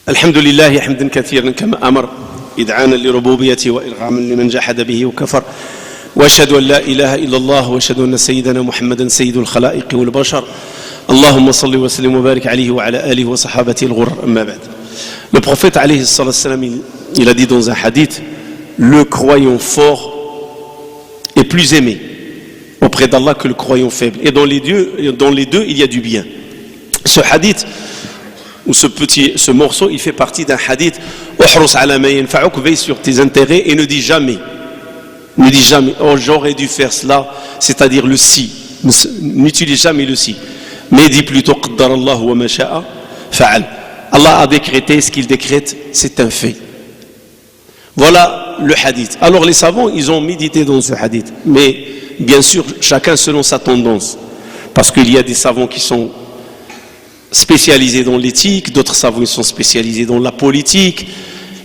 الحمد لله حمدا كثيرا كما أمر إذعانا لربوبيته وإرغاما لمن جحد به وكفر وأشهد أن لا إله إلا الله وأشهد أن سيدنا محمدا سيد الخلائق والبشر اللهم صل وسلم وبارك عليه وعلى آله وصحابته الغر أما بعد. Le prophète alayhi salam, il a dit dans un hadith, le croyant fort est plus aimé auprès d'Allah que le croyant faible. Et dans les deux, il y a du bien. Ce hadith, ou ce morceau, il fait partie d'un hadith, veille sur tes intérêts et ne dis jamais, oh j'aurais dû faire cela, c'est-à-dire le si. N'utilise jamais le si. Mais dis plutôt, qaddar Allah wa ma sha'a fa'al. Allah a décrété, ce qu'il décrète, c'est un fait. Voilà le hadith. Alors les savants, ils ont médité dans ce hadith. Mais bien sûr, chacun selon sa tendance. Parce qu'il y a des savants qui sont spécialisés dans l'éthique, d'autres savants ils sont spécialisés dans la politique,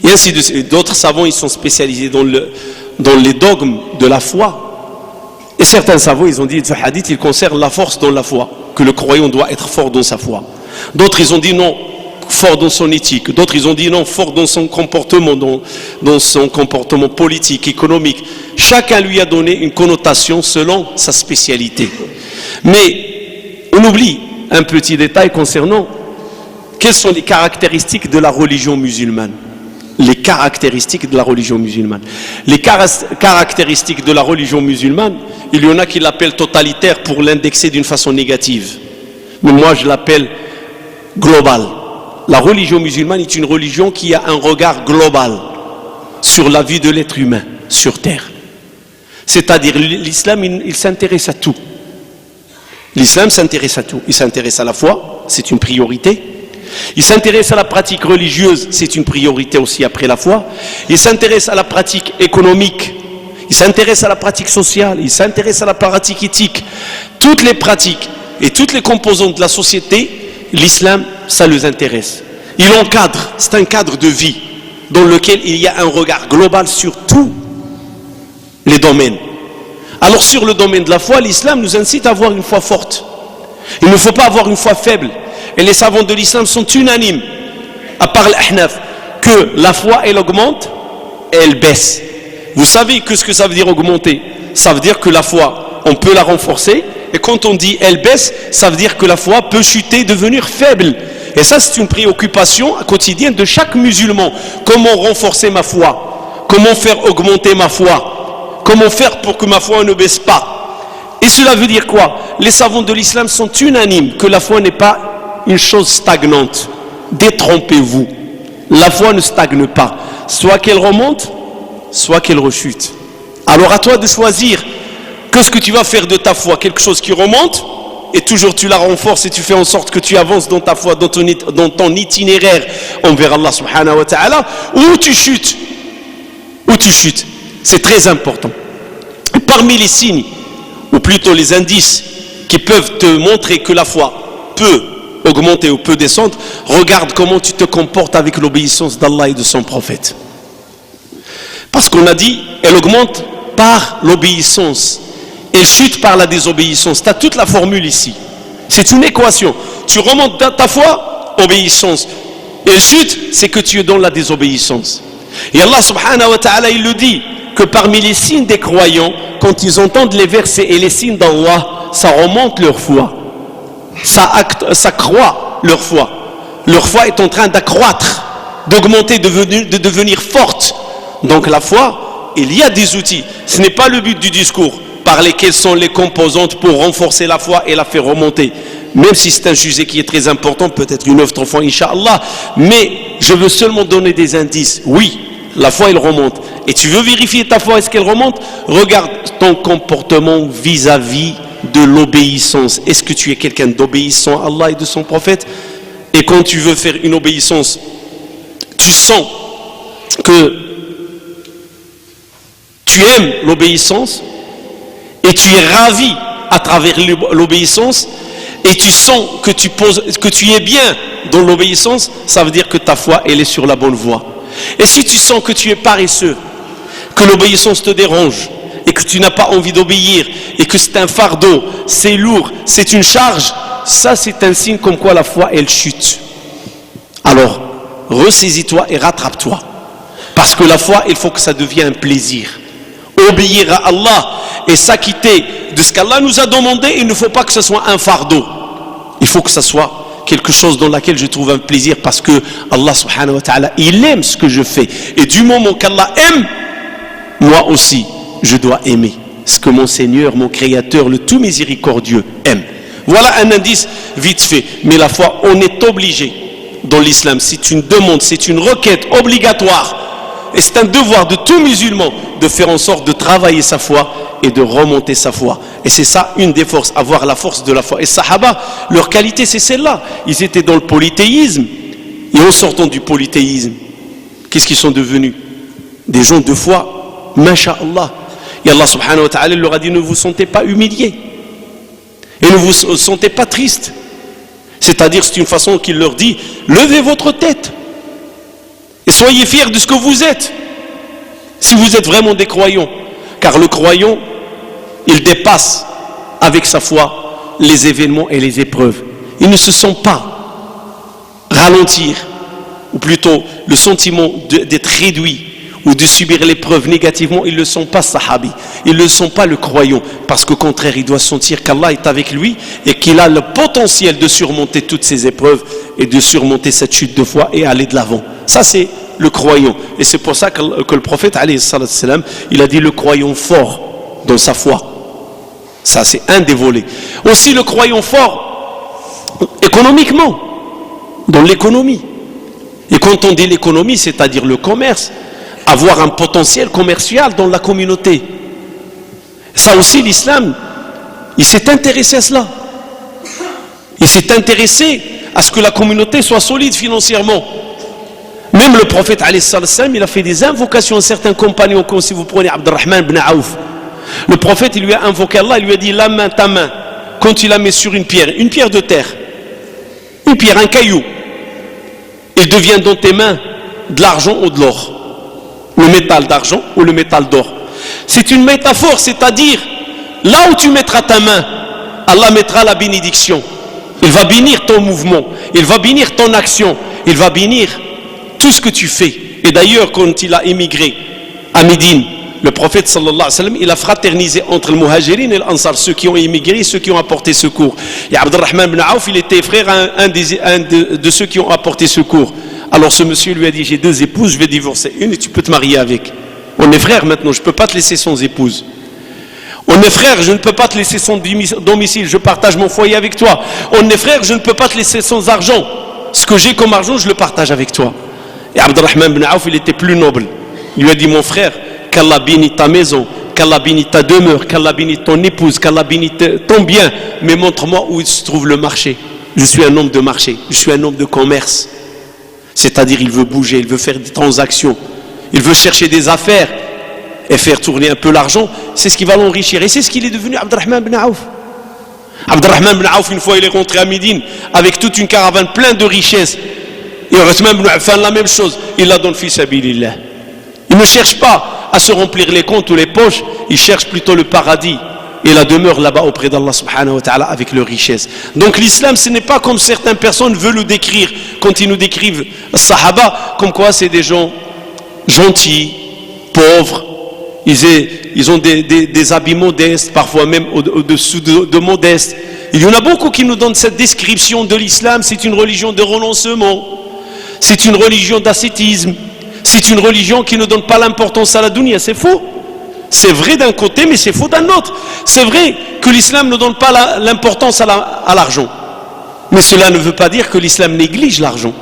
et ainsi de suite. D'autres savants ils sont spécialisés dans les dogmes de la foi. Et certains savants ils ont dit que ce hadith il concerne la force dans la foi, que le croyant doit être fort dans sa foi. D'autres ils ont dit non, fort dans son éthique. D'autres ils ont dit non, fort dans son comportement, dans son comportement politique, économique. Chacun lui a donné une connotation selon sa spécialité. Mais on oublie un petit détail concernant quelles sont les caractéristiques de la religion musulmane. Les caractéristiques de la religion musulmane. Les caractéristiques de la religion musulmane, il y en a qui l'appellent totalitaire pour l'indexer d'une façon négative. Mais moi je l'appelle globale. La religion musulmane est une religion qui a un regard global sur la vie de l'être humain sur terre. C'est-à-dire l'islam, il s'intéresse à tout. L'islam s'intéresse à tout. Il s'intéresse à la foi, c'est une priorité. Il s'intéresse à la pratique religieuse, c'est une priorité aussi après la foi. Il s'intéresse à la pratique économique. Il s'intéresse à la pratique sociale. Il s'intéresse à la pratique éthique. Toutes les pratiques et toutes les composantes de la société, l'islam, ça les intéresse. Il encadre, c'est un cadre de vie dans lequel il y a un regard global sur tous les domaines. Alors sur le domaine de la foi, l'islam nous incite à avoir une foi forte. Il ne faut pas avoir une foi faible. Et les savants de l'islam sont unanimes, à part l'Ahnaf, que la foi elle augmente et elle baisse. Vous savez ce que ça veut dire augmenter? Ça veut dire que la foi, on peut la renforcer. Et quand on dit elle baisse, ça veut dire que la foi peut chuter, devenir faible. Et ça c'est une préoccupation quotidienne de chaque musulman. Comment renforcer ma foi? Comment faire augmenter ma foi? Comment faire pour que ma foi ne baisse pas? Et cela veut dire quoi? Les savants de l'islam sont unanimes que la foi n'est pas une chose stagnante. Détrompez-vous. La foi ne stagne pas. Soit qu'elle remonte, soit qu'elle rechute. Alors à toi de choisir. Qu'est-ce que tu vas faire de ta foi? Quelque chose qui remonte et toujours tu la renforces et tu fais en sorte que tu avances dans ta foi, dans ton itinéraire envers Allah subhanahu wa ta'ala, ou tu chutes. C'est très important. Parmi les signes, ou plutôt les indices qui peuvent te montrer que la foi peut augmenter ou peut descendre, regarde comment tu te comportes avec l'obéissance d'Allah et de son prophète. Parce qu'on a dit, elle augmente par l'obéissance. Elle chute par la désobéissance. Tu as toute la formule ici. C'est une équation. Tu remontes dans ta foi, obéissance. Elle chute, c'est que tu es dans la désobéissance. Et Allah subhanahu wa ta'ala, il le dit, que parmi les signes des croyants, quand ils entendent les versets et les signes d'Allah, ça remonte leur foi. Ça croît leur foi. Leur foi est en train d'accroître, d'augmenter, de devenir forte. Donc la foi, il y a des outils. Ce n'est pas le but du discours. Parler quelles sont les composantes pour renforcer la foi et la faire remonter. Même si c'est un sujet qui est très important, peut-être une autre fois, Inch'Allah. Mais je veux seulement donner des indices. Oui, la foi, elle remonte. Et tu veux vérifier ta foi, est-ce qu'elle remonte? Regarde ton comportement vis-à-vis de l'obéissance. Est-ce que tu es quelqu'un d'obéissant à Allah et de son prophète? Et quand tu veux faire une obéissance, tu sens que tu aimes l'obéissance et tu es ravi à travers l'obéissance et tu sens que tu es bien dans l'obéissance, ça veut dire que ta foi elle est sur la bonne voie. Et si tu sens que tu es paresseux, que l'obéissance te dérange et que tu n'as pas envie d'obéir et que c'est un fardeau, c'est lourd, c'est une charge, ça c'est un signe comme quoi la foi elle chute. Alors ressaisis-toi et rattrape-toi. Parce que la foi, il faut que ça devienne un plaisir. Obéir à Allah et s'acquitter de ce qu'Allah nous a demandé, il ne faut pas que ce soit un fardeau. Il faut que ce soit quelque chose dans lequel je trouve un plaisir, parce que Allah subhanahu wa ta'ala, il aime ce que je fais. Et du moment qu'Allah aime, moi aussi, je dois aimer ce que mon Seigneur, mon Créateur, le tout miséricordieux aime. Voilà un indice vite fait. Mais la foi, on est obligé dans l'islam. C'est une demande, c'est une requête obligatoire. Et c'est un devoir de tout musulman de faire en sorte de travailler sa foi et de remonter sa foi. Et c'est ça une des forces, avoir la force de la foi. Et Sahaba, leur qualité c'est celle-là. Ils étaient dans le polythéisme. Et en sortant du polythéisme, qu'est-ce qu'ils sont devenus? Des gens de foi, masha'Allah. Et Allah subhanahu wa ta'ala leur a dit, ne vous sentez pas humiliés. Et ne vous sentez pas tristes. C'est-à-dire, c'est une façon qu'il leur dit, levez votre tête. Et soyez fiers de ce que vous êtes. Si vous êtes vraiment des croyants. Car le croyant, il dépasse avec sa foi les événements et les épreuves. Il ne se sent pas ralentir, ou plutôt le sentiment d'être réduit ou de subir l'épreuve négativement. Ils ne le sont pas sahabi, ils ne le sont pas le croyant, parce qu'au contraire il doit sentir qu'Allah est avec lui et qu'il a le potentiel de surmonter toutes ces épreuves et de surmonter cette chute de foi et aller de l'avant. Ça c'est le croyant, et c'est pour ça que le prophète alayhi salam, il a dit le croyant fort dans sa foi. Ça c'est un des volets. Aussi le croyant fort économiquement, dans l'économie. Et quand on dit l'économie, c'est-à-dire le commerce, avoir un potentiel commercial dans la communauté. Ça aussi l'islam, il s'est intéressé à cela. Il s'est intéressé à ce que la communauté soit solide financièrement. Même le prophète alayhi salam, il a fait des invocations à certains compagnons, comme si vous prenez Abdurrahman ibn Aouf. Le prophète, il lui a invoqué Allah, il lui a dit la main, ta main, quand il la met sur une pierre de terre, une pierre, un caillou, il devient dans tes mains de l'argent ou de l'or, le métal d'argent ou le métal d'or. C'est une métaphore, c'est-à-dire là où tu mettras ta main, Allah mettra la bénédiction. Il va bénir ton mouvement, il va bénir ton action, il va bénir tout ce que tu fais. Et d'ailleurs, quand il a émigré à Médine, le prophète sallallahu alayhi wa sallam, il a fraternisé entre le muhajirin et l'Ansar, ceux qui ont émigré et ceux qui ont apporté secours. Et Abdurrahman ibn Aouf, il était frère à un de ceux qui ont apporté secours. Alors ce monsieur lui a dit, j'ai 2 épouses, je vais divorcer une et tu peux te marier avec. On est frères maintenant, je ne peux pas te laisser sans épouse. On est frères, je ne peux pas te laisser sans domicile, je partage mon foyer avec toi. On est frères, je ne peux pas te laisser sans argent. Ce que j'ai comme argent, je le partage avec toi. Et Abdurrahman ibn Aouf, il était plus noble. Il lui a dit, mon frère, qu'Allah bénisse ta maison, qu'Allah bénisse ta demeure, qu'Allah bénisse ton épouse, qu'Allah bénisse ton bien, mais montre-moi où se trouve le marché. Je suis un homme de marché, je suis un homme de commerce. C'est-à-dire, il veut bouger, il veut faire des transactions, il veut chercher des affaires et faire tourner un peu l'argent. C'est ce qui va l'enrichir. Et c'est ce qu'il est devenu, Abdurrahman ibn Aouf. Abdurrahman ibn Aouf, une fois, il est rentré à Médine avec toute une caravane pleine de richesses. Et Uthman ibn Affan, la même chose, il la donne fi sabilillah. Il ne cherche pas à se remplir les comptes ou les poches, il cherche plutôt le paradis et la demeure là-bas auprès d'Allah subhanahu wa ta'ala avec leur richesse. Donc l'islam, ce n'est pas comme certaines personnes veulent le décrire quand ils nous décrivent Sahaba, comme quoi c'est des gens gentils, pauvres, ils ont des habits modestes, parfois même au-dessous de modestes. Il y en a beaucoup qui nous donnent cette description de l'islam, c'est une religion de renoncement, c'est une religion d'ascétisme, c'est une religion qui ne donne pas l'importance à la dunya. C'est faux. C'est vrai d'un côté, mais c'est faux d'un autre. C'est vrai que l'islam ne donne pas l'importance à l'argent. Mais cela ne veut pas dire que l'islam néglige l'argent.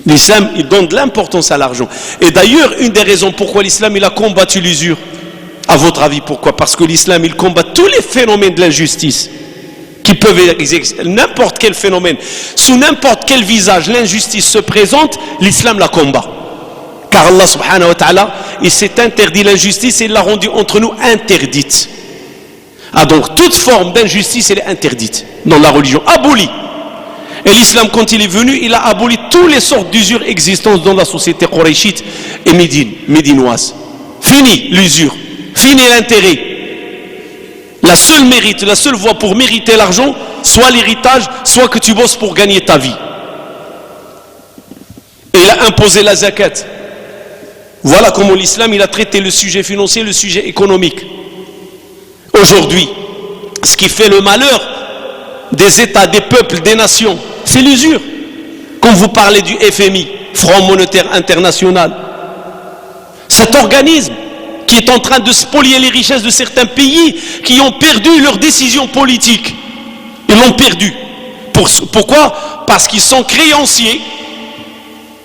L'islam, il donne de l'importance à l'argent. Et d'ailleurs, une des raisons pourquoi l'islam il a combattu l'usure, à votre avis, pourquoi? Parce que l'islam, il combat tous les phénomènes de l'injustice qui peuvent exister, n'importe quel phénomène, sous n'importe quel visage, l'injustice se présente, l'islam la combat. Car Allah subhanahu wa ta'ala, il s'est interdit l'injustice et il l'a rendue entre nous interdite. Ah, donc toute forme d'injustice, elle est interdite dans la religion, abolie. Et l'islam, quand il est venu, il a aboli toutes les sortes d'usures existantes dans la société quraishite et médinoise. Fini l'usure, fini l'intérêt. La seule mérite, la seule voie pour mériter l'argent, soit l'héritage, soit que tu bosses pour gagner ta vie. imposer la zakat. Voilà comment l'islam il a traité le sujet financier, le sujet économique. Aujourd'hui, ce qui fait le malheur des États, des peuples, des nations, c'est l'usure. Quand vous parlez du FMI, Fonds monétaire international, cet organisme qui est en train de spolier les richesses de certains pays qui ont perdu leurs décisions politiques. Ils l'ont perdu. Pourquoi? Parce qu'ils sont créanciers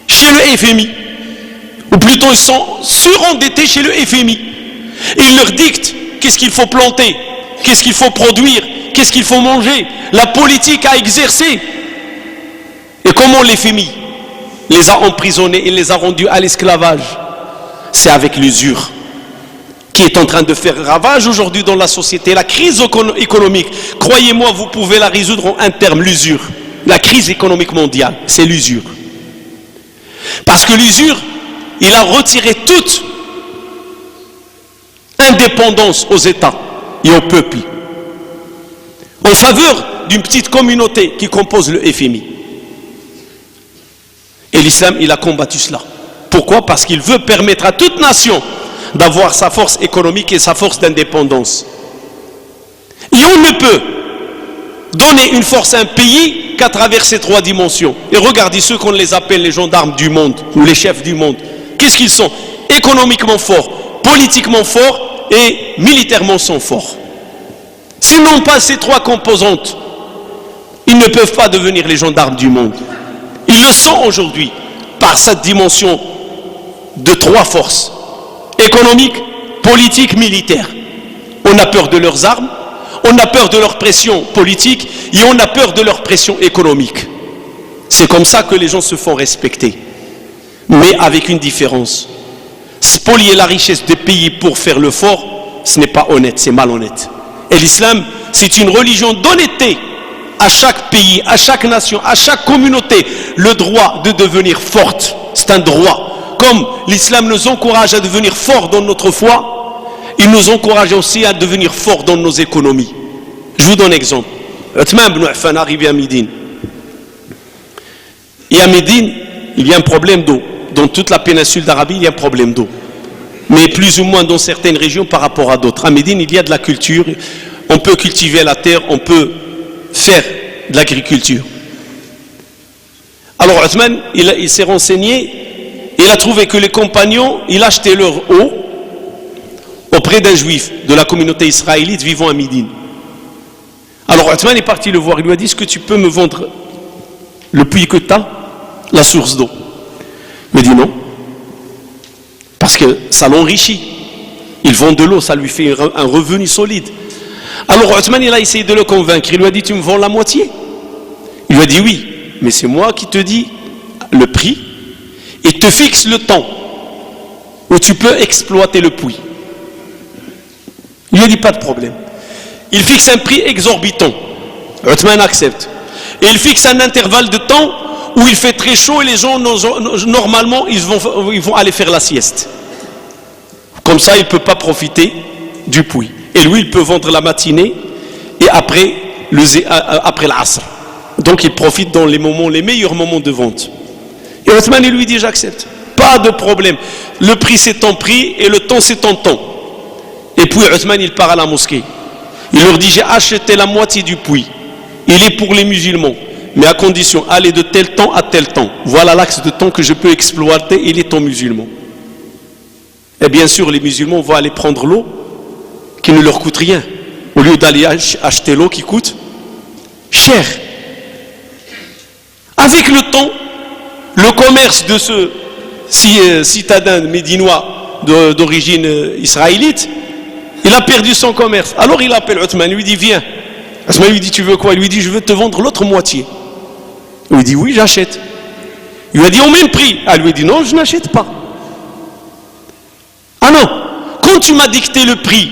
chez le FMI. Ou plutôt ils sont surendettés chez le FMI. Et ils leur dictent qu'est-ce qu'il faut planter, qu'est-ce qu'il faut produire, qu'est-ce qu'il faut manger, la politique à exercer. Et comment le FMI les a emprisonnés et les a rendus à l'esclavage? C'est avec l'usure qui est en train de faire ravage aujourd'hui dans la société. La crise économique, croyez-moi, vous pouvez la résoudre en un terme, l'usure. La crise économique mondiale, c'est l'usure. Parce que l'usure, il a retiré toute indépendance aux États et aux peuples en faveur d'une petite communauté qui compose le FMI. Et l'islam, il a combattu cela. Pourquoi? Parce qu'il veut permettre à toute nation d'avoir sa force économique et sa force d'indépendance. Et on ne peut donner une force à un pays qu'à travers ces trois dimensions. Et regardez ceux qu'on les appelle les gendarmes du monde ou les chefs du monde. Qu'est-ce qu'ils sont? Économiquement forts, politiquement forts et militairement sont forts. S'ils n'ont pas ces trois composantes, ils ne peuvent pas devenir les gendarmes du monde. Ils le sont aujourd'hui par cette dimension de trois forces: économique, politique, militaire. On a peur de leurs armes, on a peur de leur pression politique et on a peur de leur pression économique. C'est comme ça que les gens se font respecter. Mais avec une différence. Spolier la richesse des pays pour faire le fort, ce n'est pas honnête, c'est malhonnête. Et l'islam, c'est une religion d'honnêteté. À chaque pays, à chaque nation, à chaque communauté, le droit de devenir forte. C'est un droit. Comme l'islam nous encourage à devenir forts dans notre foi, il nous encourage aussi à devenir forts dans nos économies. Je vous donne un exemple. Uthman ibn Affan arrivé à Médine. Et à Médine, il y a un problème d'eau. Dans toute la péninsule d'Arabie, il y a un problème d'eau. Mais plus ou moins dans certaines régions par rapport à d'autres. À Médine, il y a de la culture. On peut cultiver la terre, on peut faire de l'agriculture. Alors Uthman, il s'est renseigné, il a trouvé que les compagnons, ils achetaient leur eau auprès d'un juif de la communauté israélite vivant à Médine. Alors Uthman est parti le voir, il lui a dit: est-ce que tu peux me vendre le puits que tu as, la source d'eau? Il m'a dit non, parce que ça l'enrichit. Il vend de l'eau, ça lui fait un revenu solide. Alors Uthman, il a essayé de le convaincre. Il lui a dit: tu me vends la moitié? Il lui a dit: oui, mais c'est moi qui te dis le prix et te fixe le temps où tu peux exploiter le puits. Il lui a dit: pas de problème. Il fixe un prix exorbitant. Uthman accepte. Et il fixe un intervalle de temps où il fait très chaud et les gens, normalement, ils vont aller faire la sieste. Comme ça, il ne peut pas profiter du puits. Et lui, il peut vendre la matinée et après l'asr. Donc, il profite dans les meilleurs moments de vente. Et Uthman, il lui dit: j'accepte. Pas de problème. Le prix, c'est ton prix et le temps, c'est ton temps. Et puis, Uthman, il part à la mosquée. Il leur dit: j'ai acheté la moitié du puits. Il est pour les musulmans. Mais à condition, aller de tel temps à tel temps. Voilà l'axe de temps que je peux exploiter, il est temps musulman. Et bien sûr, les musulmans vont aller prendre l'eau qui ne leur coûte rien, au lieu d'aller acheter l'eau qui coûte cher. Avec le temps, le commerce de ce citadin médinois d'origine israélite, il a perdu son commerce. Alors il appelle Uthman, il lui dit: viens. Uthman lui dit: tu veux quoi? Il lui dit: je veux te vendre l'autre moitié. Il lui dit: oui, j'achète. Il lui a dit: au même prix. Elle lui dit: non, je n'achète pas. Ah non, quand tu m'as dicté le prix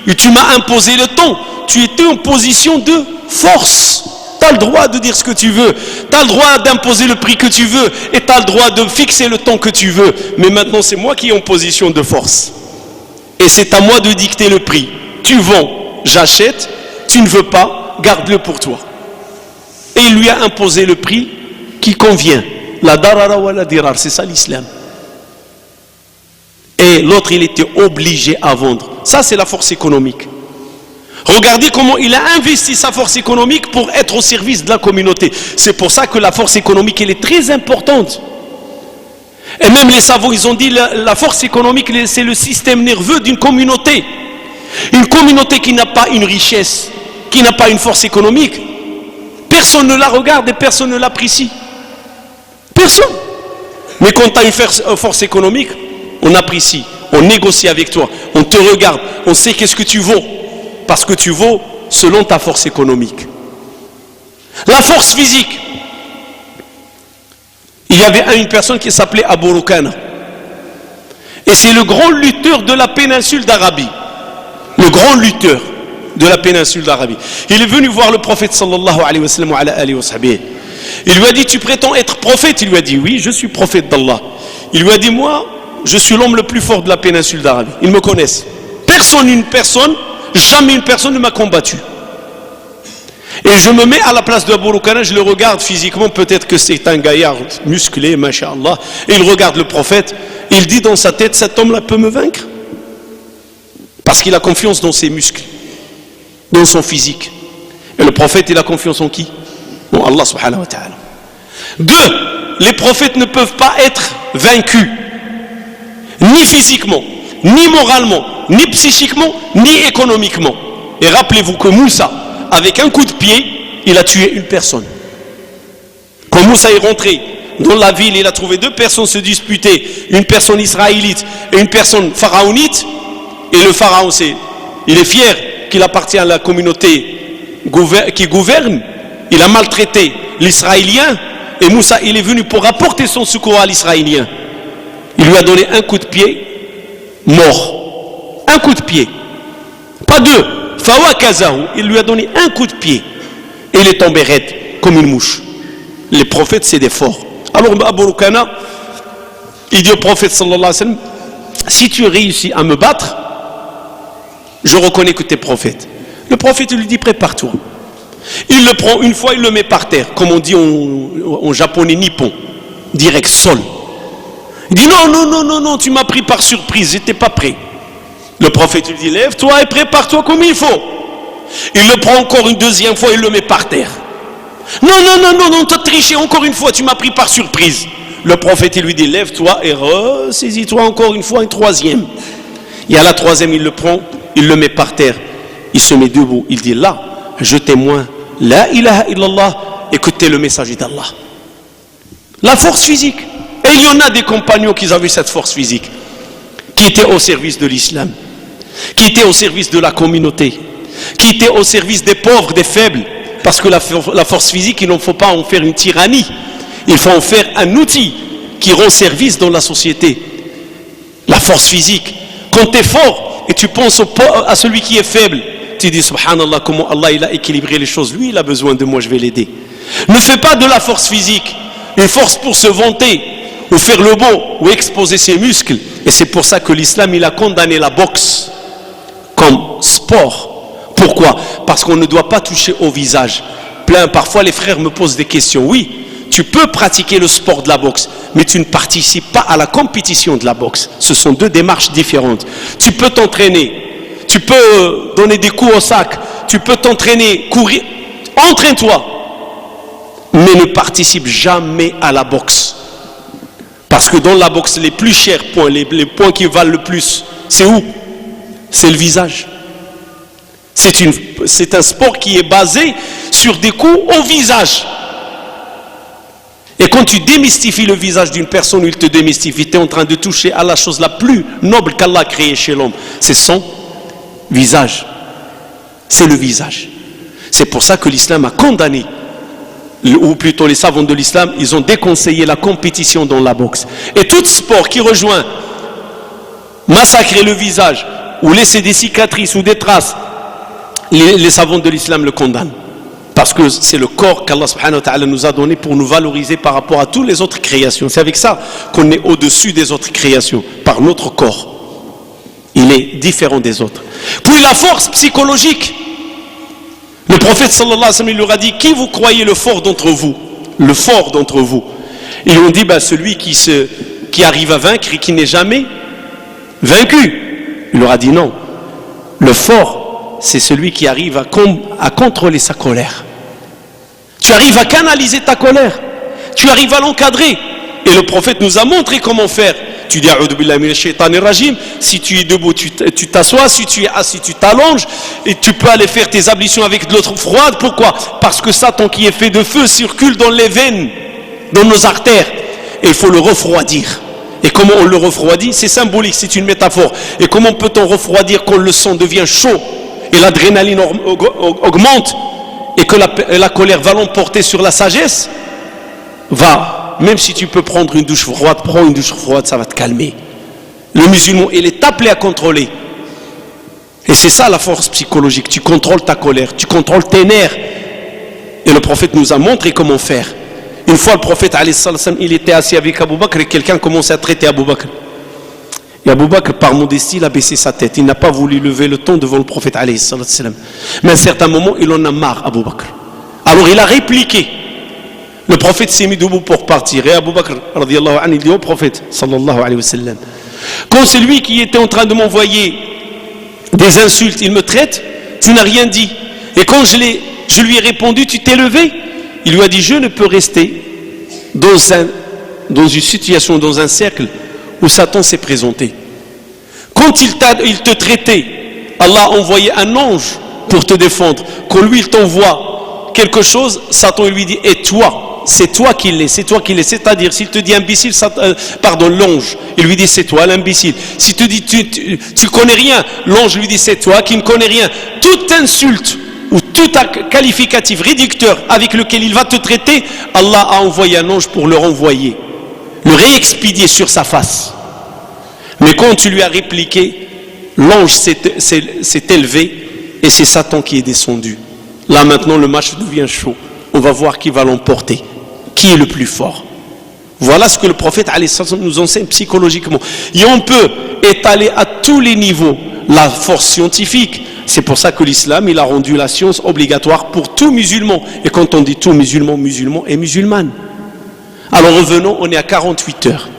et tu m'as imposé le temps, tu étais en position de force. Tu as le droit de dire ce que tu veux, tu as le droit d'imposer le prix que tu veux et tu as le droit de fixer le temps que tu veux. Mais maintenant, c'est moi qui est en position de force. Et c'est à moi de dicter le prix. Tu vends, j'achète, tu ne veux pas, garde-le pour toi. Et il lui a imposé le prix qui convient La darara wa la dirar, c'est ça l'islam. Et l'autre, il était obligé à vendre. Ça, c'est la force économique. Regardez comment il a investi sa force économique pour être au service de la communauté. C'est pour ça que la force économique, elle est très importante. Et même les savants, ils ont dit la force économique, c'est le système nerveux d'une communauté. Une communauté qui n'a pas une richesse, qui n'a pas une force économique, personne ne la regarde et personne ne l'apprécie. Personne. Mais quand tu as une force économique, on apprécie, on négocie avec toi, on te regarde, on sait qu'est-ce que tu vaux, parce que tu vaux selon ta force économique. La force physique. Il y avait une personne qui s'appelait Abu Rukana. Et c'est le grand lutteur de la péninsule d'Arabie. Le grand lutteur de la péninsule d'Arabie. Il est venu voir le prophète sallallahu alayhi wa sallam wa ala alihi wa sahbihi. Il lui a dit, tu prétends être prophète? Il lui a dit, oui, je suis prophète d'Allah. Il lui a dit, moi, je suis l'homme le plus fort de la péninsule d'Arabie. Ils me connaissent. Jamais une personne ne m'a combattu. Et je me mets à la place de Abu Rukana, je le regarde physiquement, peut-être que c'est un gaillard musclé, masha'Allah. Et il regarde le prophète, il dit dans sa tête, cet homme-là peut me vaincre. Parce qu'il a confiance dans ses muscles, dans son physique. Et le prophète, il a confiance en qui? En Allah subhanahu wa ta'ala. 2. Les prophètes ne peuvent pas être vaincus. Ni physiquement, ni moralement, ni psychiquement, ni économiquement. Et rappelez-vous que Moussa, avec un coup de pied, il a tué une personne. Quand Moussa est rentré dans la ville, il a trouvé 2 personnes se disputer, une personne israélite et une personne pharaonite. Et le pharaon, il est fier qu'il appartient à la communauté qui gouverne. Il a maltraité l'Israélien et Moussa, il est venu pour apporter son secours à l'Israélien. Il lui a donné un coup de pied, mort. Un coup de pied. Pas 2. Fawakazahu, il lui a donné un coup de pied. Et il est tombé raide, comme une mouche. Les prophètes, c'est des forts. Alors Abu Rukana, il dit au prophète sallallahu alayhi wa sallam, si tu réussis à me battre, je reconnais que tu es prophète. Le prophète lui dit, prépare-toi. Il le prend une fois, il le met par terre, comme on dit en japonais nippon, direct, sol. Il dit, non, tu m'as pris par surprise, j'étais pas prêt. Le prophète lui dit, lève-toi et prépare-toi comme il faut. Il le prend encore une deuxième fois, il le met par terre. Non, tu as triché encore une fois, tu m'as pris par surprise. Le prophète lui dit, lève-toi et ressaisis-toi encore une fois, une troisième. Et à la troisième, il le prend, il le met par terre, il se met debout, il dit, là, je témoigne, la ilaha illallah, écoutez le messager d'Allah. La force physique. Et il y en a des compagnons qui avaient cette force physique, qui étaient au service de l'islam, qui étaient au service de la communauté, qui étaient au service des pauvres, des faibles, parce que la force physique, il ne faut pas en faire une tyrannie, il faut en faire un outil qui rend service dans la société. La force physique, quand tu es fort et tu penses à celui qui est faible, tu dis subhanallah, comment Allah il a équilibré les choses, lui il a besoin de moi, je vais l'aider. Ne fais pas de la force physique une force pour se vanter ou faire le beau ou exposer ses muscles. Et c'est pour ça que l'islam il a condamné la boxe comme sport. Pourquoi? Parce qu'on ne doit pas toucher au visage. Parfois les frères me posent des questions. Oui, tu peux pratiquer le sport de la boxe, mais tu ne participes pas à la compétition de la boxe. Ce sont 2 démarches différentes. Tu peux t'entraîner, tu peux donner des coups au sac, tu peux t'entraîner, courir. Entraîne-toi, mais ne participe jamais à la boxe. Parce que dans la boxe, les plus chers points, les points qui valent le plus, c'est où? C'est le visage. C'est un sport qui est basé sur des coups au visage. Et quand tu démystifies le visage d'une personne, ou il te démystifie, tu es en train de toucher à la chose la plus noble qu'Allah a créée chez l'homme. C'est son visage. C'est le visage. C'est pour ça que l'islam a condamné, ou plutôt les savants de l'islam, ils ont déconseillé la compétition dans la boxe. Et tout sport qui rejoint massacrer le visage, ou laisser des cicatrices ou des traces, les savants de l'islam le condamnent. Parce que c'est le corps qu'Allah subhanahu wa ta'ala nous a donné pour nous valoriser par rapport à toutes les autres créations. C'est avec ça qu'on est au-dessus des autres créations, par notre corps. Il est différent des autres. Puis la force psychologique. Le prophète sallallahu alayhi wa sallam, il leur a dit, qui vous croyez le fort d'entre vous? Le fort d'entre vous. Et on dit, celui qui arrive à vaincre et qui n'est jamais vaincu. Il leur a dit non. Le fort, c'est celui qui arrive à contrôler sa colère. Tu arrives à canaliser ta colère. Tu arrives à l'encadrer. Et le prophète nous a montré comment faire. Tu dis A'udhu billahi minash shaitanir rajim. Si tu es debout, tu t'assois. Si tu es assis, tu t'allonges. Et tu peux aller faire tes ablutions avec de l'eau froide. Pourquoi? Parce que Satan qui est fait de feu circule dans les veines, dans nos artères. Et il faut le refroidir. Et comment on le refroidit? C'est symbolique, c'est une métaphore. Et comment peut-on refroidir quand le sang devient chaud et l'adrénaline augmente et que la colère va l'emporter sur la sagesse? Même si tu peux prendre une douche froide, prends une douche froide, ça va te calmer. Le musulman, il est appelé à contrôler. Et c'est ça la force psychologique. Tu contrôles ta colère, tu contrôles tes nerfs. Et le prophète nous a montré comment faire. Une fois, le prophète, il était assis avec Abu Bakr et quelqu'un commençait à traiter Abu Bakr. Et Abu Bakr, par modestie, il a baissé sa tête. Il n'a pas voulu lever le ton devant le prophète. Mais à un certain moment, il en a marre, Abu Bakr. Alors il a répliqué. Le prophète s'est mis debout pour partir. Et Abu Bakr, radiyallahu anhu, il dit au prophète, sallallahu alayhi wa sallam, quand c'est lui qui était en train de m'envoyer des insultes, il me traite, tu n'as rien dit. Et quand je lui ai répondu, tu t'es levé. Il lui a dit, je ne peux rester dans une situation, dans un cercle où Satan s'est présenté. Quand il te traitait, Allah a envoyé un ange pour te défendre. Quand lui, il t'envoie quelque chose, Satan lui dit, et toi? C'est toi qui l'es, c'est toi qui l'es. C'est-à-dire, s'il te dit imbécile, l'ange, il lui dit c'est toi l'imbécile. S'il te dit tu connais rien, l'ange lui dit c'est toi qui ne connais rien. Toute insulte ou tout qualificatif réducteur avec lequel il va te traiter, Allah a envoyé un ange pour le renvoyer, le réexpédier sur sa face. Mais quand tu lui as répliqué, l'ange s'est élevé et c'est Satan qui est descendu. Là maintenant le match devient chaud. On va voir qui va l'emporter, qui est le plus fort. Voilà ce que le prophète nous enseigne psychologiquement. Et on peut étaler à tous les niveaux la force scientifique. C'est pour ça que l'islam, il a rendu la science obligatoire pour tout musulman. Et quand on dit tout musulman, musulman et musulmane. Alors revenons, on est à 48 heures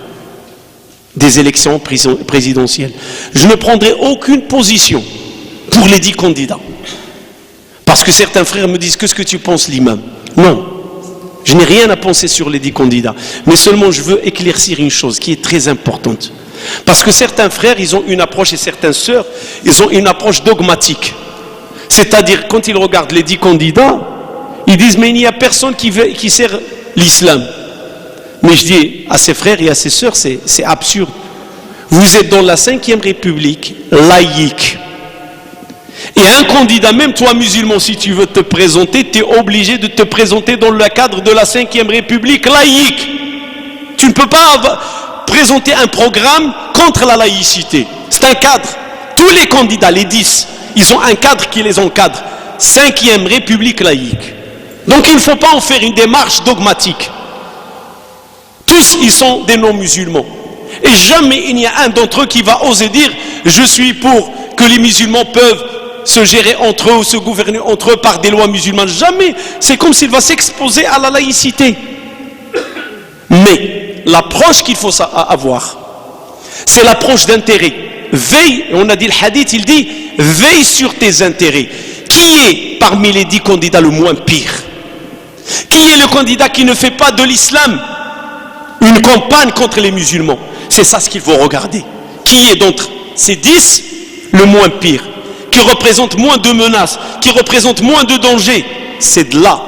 des élections présidentielles. Je ne prendrai aucune position pour les 10 candidats. Parce que certains frères me disent, qu'est-ce que tu penses, l'imam? Non, je n'ai rien à penser sur les 10 candidats. Mais seulement je veux éclaircir une chose qui est très importante. Parce que certains frères, ils ont une approche, et certaines sœurs, ils ont une approche dogmatique. C'est-à-dire, quand ils regardent les 10 candidats, ils disent, mais il n'y a personne qui sert l'islam. Mais je dis à ces frères et à ces sœurs, c'est absurde. Vous êtes dans la 5e République laïque. Et un candidat, même toi musulman, si tu veux te présenter, tu es obligé de te présenter dans le cadre de la 5e République laïque. Tu ne peux pas présenter un programme contre la laïcité. C'est un cadre. Tous les candidats, les 10, ils ont un cadre qui les encadre. 5e République laïque. Donc il ne faut pas en faire une démarche dogmatique. Tous, ils sont des non-musulmans. Et jamais il n'y a un d'entre eux qui va oser dire « Je suis pour que les musulmans peuvent se gérer entre eux ou se gouverner entre eux par des lois musulmanes. » Jamais. C'est comme s'il va s'exposer à la laïcité. Mais l'approche qu'il faut avoir, c'est l'approche d'intérêt. Veille, on a dit le hadith, il dit veille sur tes intérêts. Qui est parmi les 10 candidats le moins pire? Qui est le candidat qui ne fait pas de l'islam une campagne contre les musulmans? C'est ça ce qu'il faut regarder. Qui est d'entre ces 10 le moins pire, qui représente moins de menaces, qui représente moins de dangers? C'est de là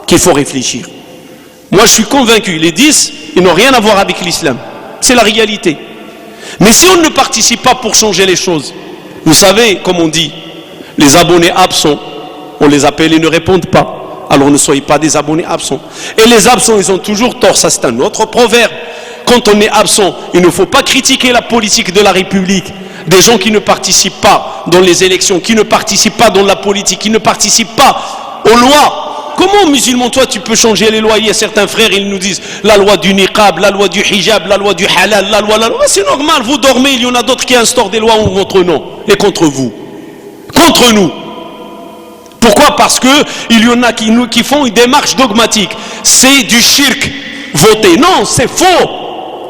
qu'il faut réfléchir. Moi je suis convaincu, les 10, ils n'ont rien à voir avec l'islam. C'est la réalité. Mais si on ne participe pas pour changer les choses, vous savez, comme on dit, les abonnés absents, on les appelle et ne répondent pas. Alors ne soyez pas des abonnés absents. Et les absents, ils ont toujours tort. Ça, c'est un autre proverbe. Quand on est absent, il ne faut pas critiquer la politique de la République. Des gens qui ne participent pas dans les élections, qui ne participent pas dans la politique, qui ne participent pas aux lois. Comment, musulman, toi, tu peux changer les lois? Il y a certains frères, ils nous disent la loi du niqab, la loi du hijab, la loi du halal, la loi... C'est normal, vous dormez, il y en a d'autres qui instaurent des lois en votre nom et contre vous. Contre nous. Pourquoi? Parce qu'il y en a qui font une démarche dogmatique. C'est du shirk. voter. Non, c'est faux.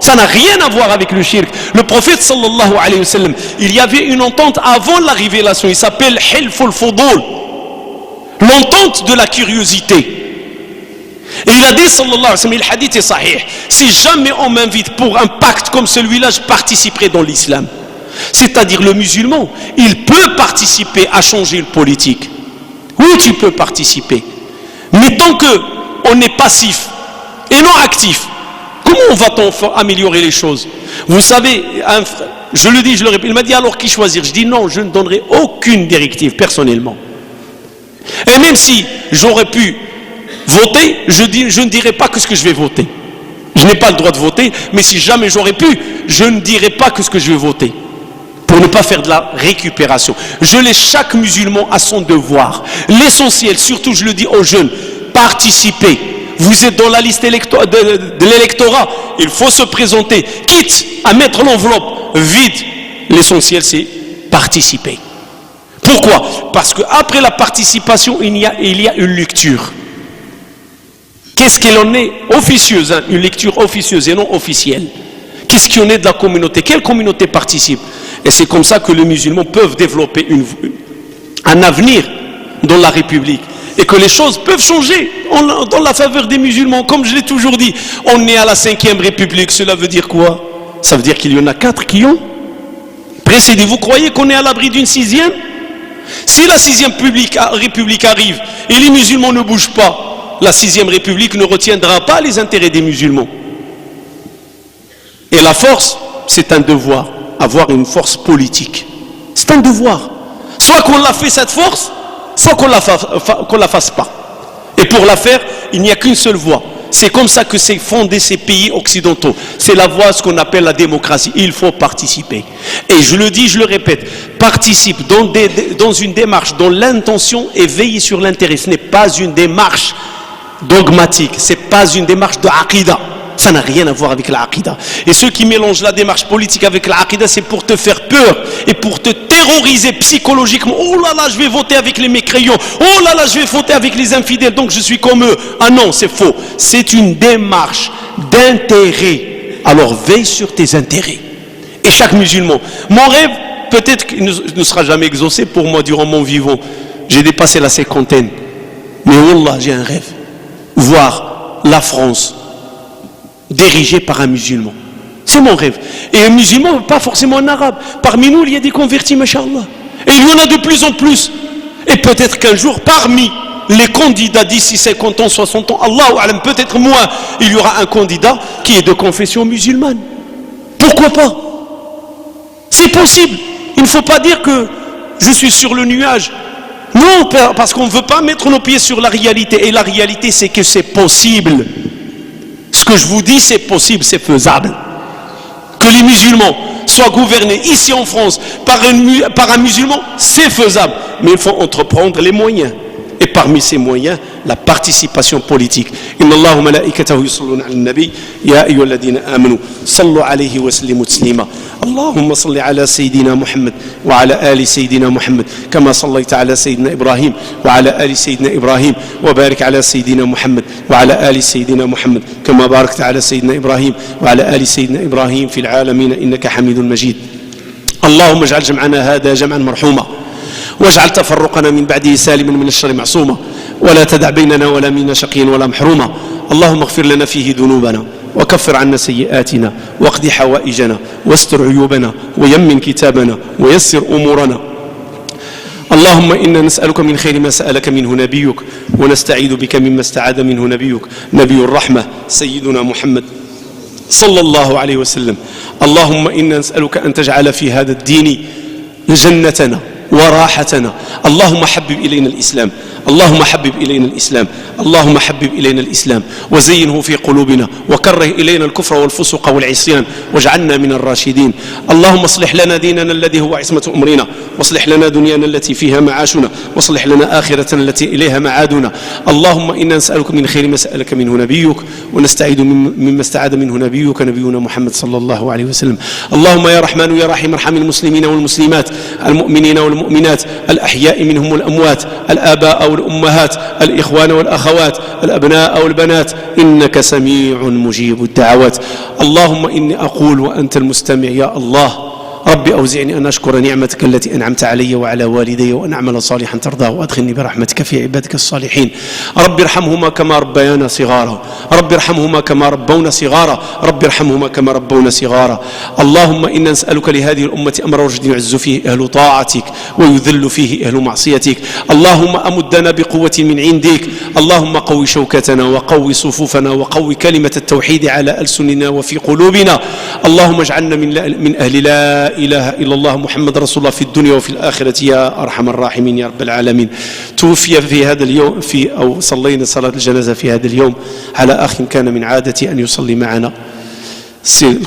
Ça n'a rien à voir avec le shirk. Le prophète sallallahu alayhi wa sallam, il y avait une entente avant la révélation. Il s'appelle Hilful Fudul, l'entente de la curiosité. Et il a dit sallallahu alayhi wa sallam, le hadith est sahih, si jamais on m'invite pour un pacte comme celui-là, je participerai dans l'islam. C'est-à-dire le musulman, il peut participer à changer le politique. Oui, tu peux participer. Mais tant qu'on est passif et non actif, comment va-t-on améliorer les choses? Vous savez, je le dis, je le répète, il m'a dit alors qui choisir? Je dis non, je ne donnerai aucune directive personnellement. Et même si j'aurais pu voter, je ne dirai pas que ce que je vais voter. Je n'ai pas le droit de voter, mais si jamais j'aurais pu, je ne dirai pas que ce que je vais voter. Pour ne pas faire de la récupération. Je laisse chaque musulman à son devoir. L'essentiel, surtout je le dis aux jeunes, participez. Vous êtes dans la liste de l'électorat, il faut se présenter, quitte à mettre l'enveloppe vide. L'essentiel c'est participer. Pourquoi? Parce qu'après la participation, il y a une lecture. Qu'est-ce qu'il en est officieuse, hein? Une lecture officieuse et non officielle. Qu'est-ce qu'il en est de la communauté? Quelle communauté participe? Et c'est comme ça que les musulmans peuvent développer un avenir dans la République. Et que les choses peuvent changer dans la faveur des musulmans. Comme je l'ai toujours dit, on est à la 5e République. Cela veut dire quoi? Ça veut dire qu'il y en a 4 qui ont précédé. Vous croyez qu'on est à l'abri d'une 6e? Si la 6e République arrive et les musulmans ne bougent pas, la 6e République ne retiendra pas les intérêts des musulmans. Et la force, c'est un devoir. Avoir une force politique. C'est un devoir. Soit qu'on la fait cette force, soit qu'on la fasse pas. Et pour la faire, il n'y a qu'une seule voie. C'est comme ça que s'est fondé ces pays occidentaux. C'est la voie, ce qu'on appelle la démocratie. Il faut participer. Et je le dis, je le répète, participe dans une démarche dont l'intention est veiller sur l'intérêt. Ce n'est pas une démarche dogmatique. Ce n'est pas une démarche de aqida. Ça n'a rien à voir avec l'aqida. Et ceux qui mélangent la démarche politique avec l'aqida, c'est pour te faire peur et pour te terroriser psychologiquement. Oh là là, je vais voter avec les mécréants. Oh là là, je vais voter avec les infidèles, donc je suis comme eux. Ah non, c'est faux. C'est une démarche d'intérêt. Alors veille sur tes intérêts. Et chaque musulman. Mon rêve, peut-être qu'il ne sera jamais exaucé pour moi durant mon vivant. J'ai dépassé la 50aine. Mais wallah, j'ai un rêve. Voir la France dirigé par un musulman. C'est mon rêve. Et un musulman, pas forcément un arabe. Parmi nous, il y a des convertis, machallah. Et il y en a de plus en plus. Et peut-être qu'un jour, parmi les candidats d'ici 50 ans, 60 ans, Allahu a'lam, peut-être moins, il y aura un candidat qui est de confession musulmane. Pourquoi pas? C'est possible. Il ne faut pas dire que je suis sur le nuage. Non, parce qu'on ne veut pas mettre nos pieds sur la réalité. Et la réalité, c'est que c'est possible. Ce que je vous dis, c'est possible, c'est faisable. Que les musulmans soient gouvernés ici en France par un musulman, c'est faisable. Mais il faut entreprendre les moyens. Et parmi ces moyens, la participation politique. Inna Allah wa malaikatahu yusalluna ala nabi ya ayyuhalladhina amanu sallu alayhi wa sallimu taslima. اللهم صل على سيدنا محمد وعلى آل سيدنا محمد كما صليت على سيدنا إبراهيم وعلى آل سيدنا إبراهيم وبارك على سيدنا محمد وعلى آل سيدنا محمد كما باركت على سيدنا إبراهيم وعلى آل سيدنا إبراهيم في العالمين إنك حميد مجيد. اللهم اجعل جمعنا هذا جمعا مرحوما واجعل تفرقنا من بعده سالما من الشر معصوما ولا تدع بيننا ولا منا شقيا ولا محروما. اللهم اغفر لنا فيه ذنوبنا وكفر عنا سيئاتنا واقض حوائجنا واستر عيوبنا ويمن كتابنا ويسر أمورنا. اللهم إنا نسألك من خير ما سألك منه نبيك ونستعيذ بك مما استعاذ منه نبيك نبي الرحمة سيدنا محمد صلى الله عليه وسلم. اللهم إنا نسألك أن تجعل في هذا الدين جنتنا وراحتنا. اللهم حبب إلينا الإسلام. اللهم حبب إلينا الإسلام. اللهم حبب إلينا الإسلام وزينه في قلوبنا وكره إلينا الكفر والفسوق والعصيان واجعلنا من الراشدين. اللهم اصلح لنا ديننا الذي هو عصمة أمرنا واصلح لنا دنيانا التي فيها معاشنا واصلح لنا آخرتنا التي إليها معادنا. اللهم إنا نسألك من خير ما سألك منه نبيك ونستعيذ مما استعاذ منه نبيك نبينا محمد صلى الله عليه وسلم. اللهم يا رحمن يا رحيم ارحم المسلمين والمسلمات المؤمنين والمؤمنات الأحياء منهم والأموات الآباء والأمهات، الإخوان والأخوات، الأبناء والبنات، إنك سميع مجيب الدعوات. اللهم إني أقول وأنت المستمع يا الله: ربي أوزعني أن أشكر نعمتك التي أنعمت علي وعلى والدي وأن أعمل صالحا ترضاه وأدخلني برحمتك في عبادك الصالحين. ربي ارحمهما كما ربيانا صغارا، ربي ارحمهما كما ربونا صغارا، ربي ارحمهما كما ربونا صغارا. اللهم إنا نسألك لهذه الأمة أمر رشد يعز فيه أهل طاعتك ويذل فيه أهل معصيتك. اللهم أمدنا بقوة من عندك، اللهم قوي شوكتنا وقوي صفوفنا وقوي كلمة التوحيد على ألسننا وفي قلوبنا. اللهم اجعلنا من أهل لا إله إلا الله محمد رسول الله في الدنيا وفي الآخرة يا أرحم الراحمين يا رب العالمين. توفي في هذا اليوم أو صلينا صلاة الجنازة في هذا اليوم على أخ كان من عادتي أن يصلي معنا، السي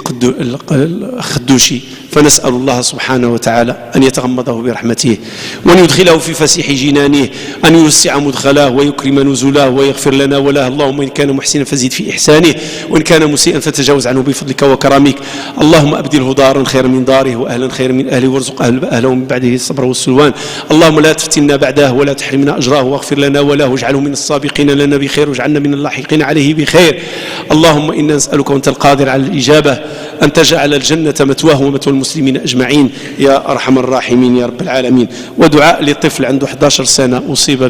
الخدوشي، فنسأل الله سبحانه وتعالى أن يتغمده برحمته وأن يدخله في فسيح جنانه، أن يوسع مدخله ويكرم نزله ويغفر لنا وله. اللهم إن كان محسنا فزد في إحسانه، وإن كان مسيئا فتجاوز عنه بفضلك وكرمك. اللهم أبدله دارا خيرا من داره وأهلا خيرا من أهله، وارزق أهله من بعده الصبر والسلوان. اللهم لا تفتنا بعده ولا تحرمنا أجره، واغفر لنا وله، واجعله من السابقين لنا بخير، واجعلنا من اللاحقين عليه بخير. اللهم إنا نسألك وأنت القادر على الإجابة أن تجعل الجنة مثواه ومثوى المسلمين أجمعين يا أرحم الراحمين يا رب العالمين. ودعاء لطفل عنده 11 سنة أصيب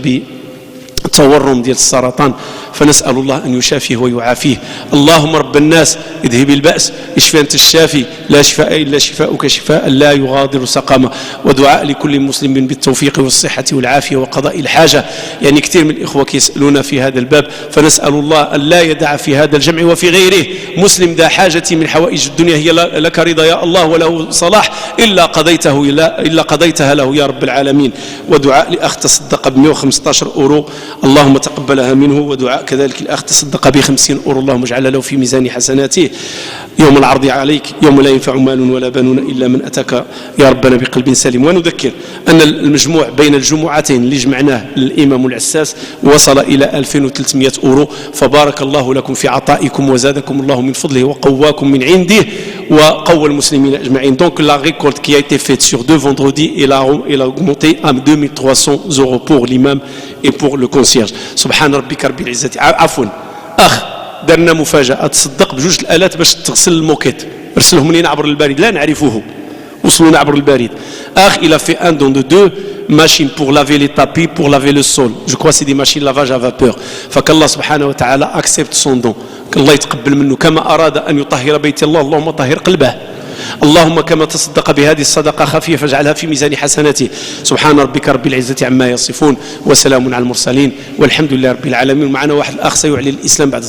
بتورم ديال السرطان، فنسأل الله أن يشافيه ويعافيه. اللهم رب الناس اذهب البأس، اشفي أنت الشافي، لا شفاء إلا شفاؤك شفاء لا يغادر سقما. ودعاء لكل مسلم بالتوفيق والصحة والعافية وقضاء الحاجة. يعني كثير من الإخوة يسألون في هذا الباب، فنسأل الله أن لا يدع في هذا الجمع وفي غيره مسلم ذا حاجة من حوائج الدنيا هي لك رضا يا الله وله صلاح إلا قضيتها له يا رب العالمين. ودعاء لأخ تصدق ب115 أورو، اللهم تقبلها منه. ودعاء كذلك الأخ تصدق ب50 أورو، اللهم اجعل له في ميزان حسناته يوم العرض عليك، يوم لا ينفع مال ولا بنون إلا من أتاك يا ربنا بقلب سليم. ونذكر أن المجموع بين الجمعتين اللي جمعناه للإمام العساس وصل إلى 2300 أورو، فبارك الله لكم في عطائكم وزادكم الله من فضله وقواكم من عنده وقوى المسلمين أجمعين. Donc la récolte qui a été faite sur 2 vendredis, elle a augmenté à 2300 euros pour l'imam et pour le concierge. سبحان ربك رب العزة. عفوا أخ، درنا مفاجأة، تصدق بجوج الآلات باش تغسل الموكيت، ارسلهم لنا عبر البريد لا نعرفه، وصلونا عبر البريد. أخ il a fait un don de 2 machines pour laver les tapis, pour laver le sol. Je crois que c'est des machines lavage à vapeur. فكالله سبحانه وتعالى accepte son don. الله يتقبل منه كما أراد أن يطهر بيت الله، اللهم طهر قلبه. اللهم كما تصدق بهذه الصدقة خفية فاجعلها في ميزان حسناته. سبحان ربك رب العزة عما يصفون وسلام على المرسلين والحمد لله رب العالمين. معنا واحد الأخ سيعلن الإسلام بعد